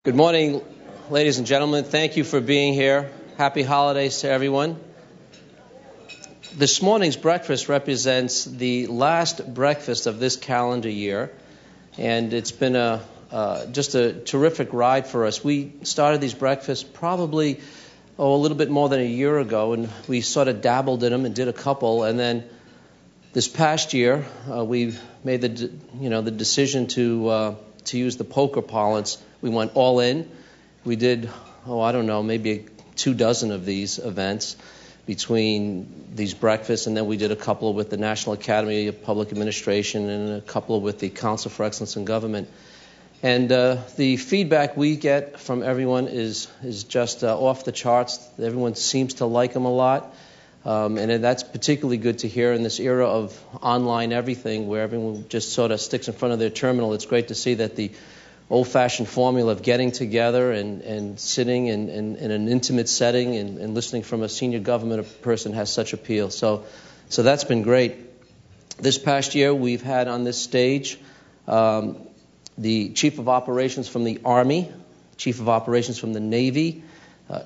Good morning, ladies and gentlemen. Thank you for being here. Happy holidays to everyone. This morning's breakfast represents the last breakfast of this calendar year, and it's been just a terrific ride for us. We started these breakfasts probably a little bit more than a year ago, and we sort of dabbled in them and did a couple, and then this past year we made the decision to use the poker parlance. We went all in. We did, maybe 24 of these events between these breakfasts, and then we did a couple with the National Academy of Public Administration and a couple with the Council for Excellence in Government. And the feedback we get from everyone is just off the charts. Everyone seems to like them a lot. And that's particularly good to hear in this era of online everything where everyone just sort of sticks in front of their terminal. It's great to see that the old-fashioned formula of getting together and sitting in an intimate setting and listening from a senior government person has such appeal. So that's been great. This past year we've had on this stage the Chief of Operations from the Army, Chief of Operations from the Navy,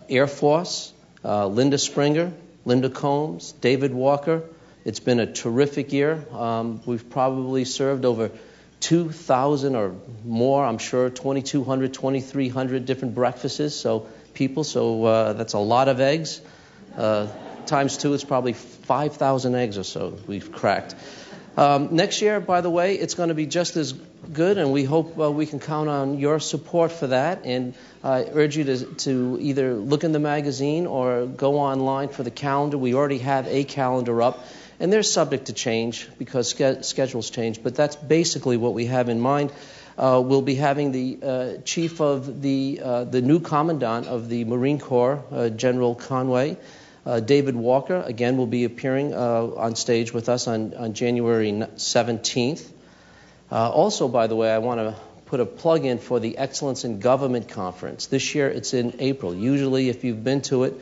Air Force, Linda Springer, Linda Combs, David Walker. It's been a terrific year. We've probably served over 2,000 or more, I'm sure, 2,200, 2,300 different breakfasts. So that's a lot of eggs. Times two, it's probably 5,000 eggs or so we've cracked. Next year, by the way, it's going to be just as good, and we hope we can count on your support for that. And I urge you to either look in the magazine or go online for the calendar. We already have a calendar up, and they're subject to change because schedules change, but that's basically what we have in mind. We'll be having the chief of the new commandant of the Marine Corps, General Conway, David Walker, again, will be appearing on stage with us on January 17th. Also, by the way, I want to put a plug in for the Excellence in Government Conference. This year it's in April. Usually, if you've been to it,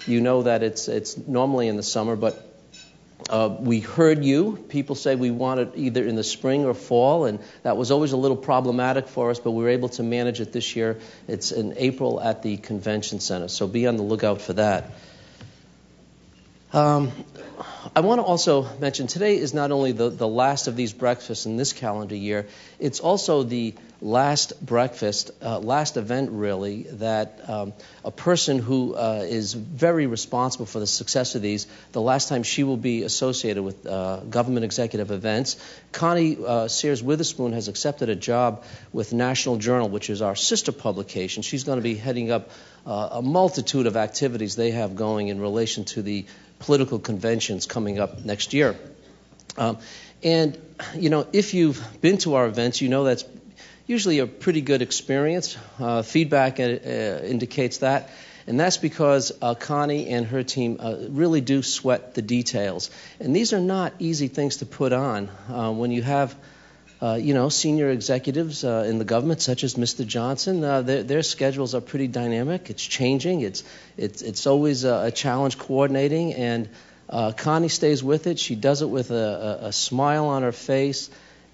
you know that it's normally in the summer, but we heard you. People say we want it either in the spring or fall, and that was always a little problematic for us, but we were able to manage it this year. It's in April at the Convention Center, so be on the lookout for that. I want to also mention today is not only the last of these breakfasts in this calendar year, it's also the last breakfast, last event really, that a person who is very responsible for the success of these, the last time she will be associated with government executive events. Connie Sears Witherspoon has accepted a job with National Journal, which is our sister publication. She's going to be heading up a multitude of activities they have going in relation to the political conventions coming up next year. And, if you've been to our events, you know that's usually a pretty good experience. Feedback indicates that. And that's because Connie and her team really do sweat the details. And these are not easy things to put on when you have senior executives in the government, such as Mr. Johnson. Their schedules are pretty dynamic. It's changing. It's always a challenge coordinating, and Connie stays with it. She does it with a smile on her face.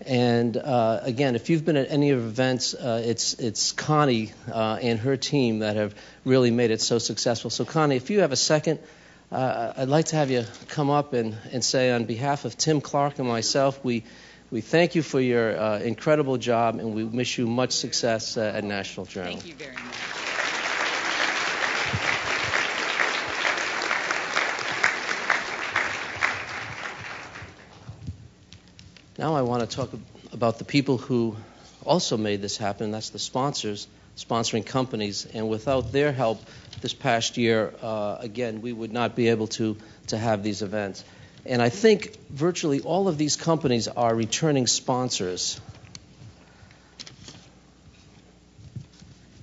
And again, if you've been at any of the events, it's Connie and her team that have really made it so successful. So, Connie, if you have a second, I'd like to have you come up and say, on behalf of Tim Clark and myself, we thank you for your incredible job, and we wish you much success at National Journal. Thank you very much. Now I want to talk about the people who also made this happen. That's the sponsors, sponsoring companies. And without their help this past year, again, we would not be able to have these events. And I think virtually all of these companies are returning sponsors.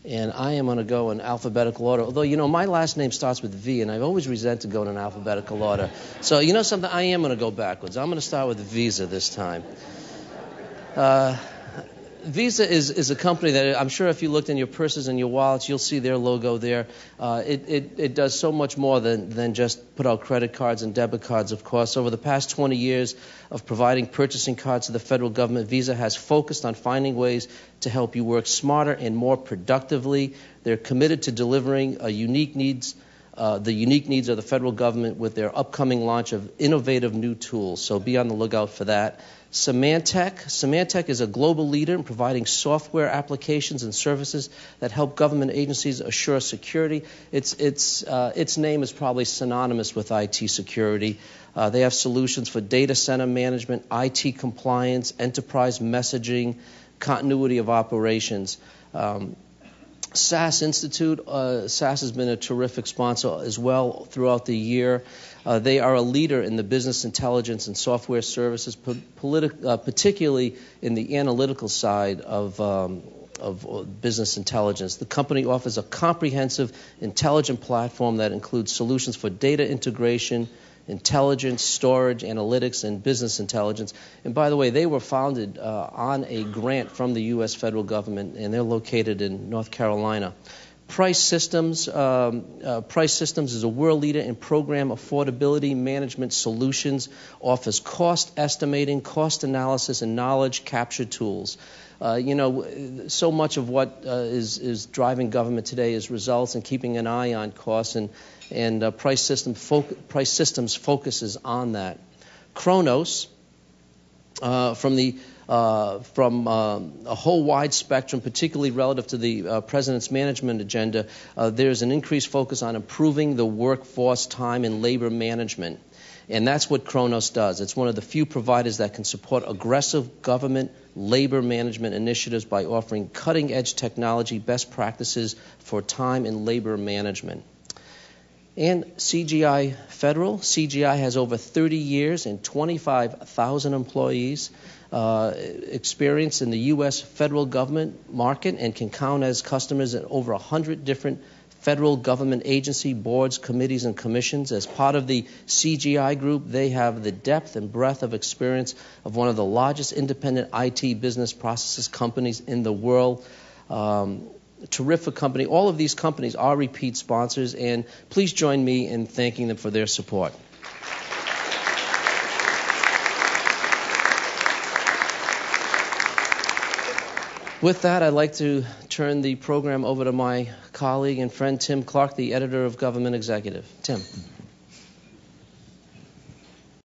And I am going to go in alphabetical order. Although, my last name starts with V, and I've always resented going in alphabetical order. So, something, I am going to go backwards. I'm going to start with Visa this time. Visa is a company that I'm sure if you looked in your purses and your wallets, you'll see their logo there. It does so much more than just put out credit cards and debit cards, of course. Over the past 20 years of providing purchasing cards to the federal government, Visa has focused on finding ways to help you work smarter and more productively. They're committed to delivering the unique needs of the federal government with their upcoming launch of innovative new tools. So be on the lookout for that. Symantec is a global leader in providing software applications and services that help government agencies assure security. Its name is probably synonymous with IT security. They have solutions for data center management, IT compliance, enterprise messaging, continuity of operations. SAS Institute, SAS has been a terrific sponsor as well throughout the year. They are a leader in the business intelligence and software services, particularly in the analytical side of business intelligence. The company offers a comprehensive, intelligent platform that includes solutions for data integration, intelligence, storage, analytics, and business intelligence. And by the way, they were founded on a grant from the U.S. federal government, and they're located in North Carolina. Price Systems is a world leader in program affordability management solutions, offers cost estimating, cost analysis, and knowledge capture tools. So much of what is driving government today is results and keeping an eye on costs, and Price Systems focuses on that. Kronos, from a whole wide spectrum, particularly relative to the President's management agenda, there's an increased focus on improving the workforce time and labor management. And that's what Kronos does. It's one of the few providers that can support aggressive government labor management initiatives by offering cutting-edge technology best practices for time and labor management. And CGI Federal. CGI has over 30 years and 25,000 employees experience in the U.S. federal government market and can count as customers at over 100 different federal government agency boards, committees, and commissions. As part of the CGI group, they have the depth and breadth of experience of one of the largest independent IT business processes companies in the world. Terrific company. All of these companies are repeat sponsors, and please join me in thanking them for their support. With that, I'd like to turn the program over to my colleague and friend Tim Clark, the editor of Government Executive. Tim.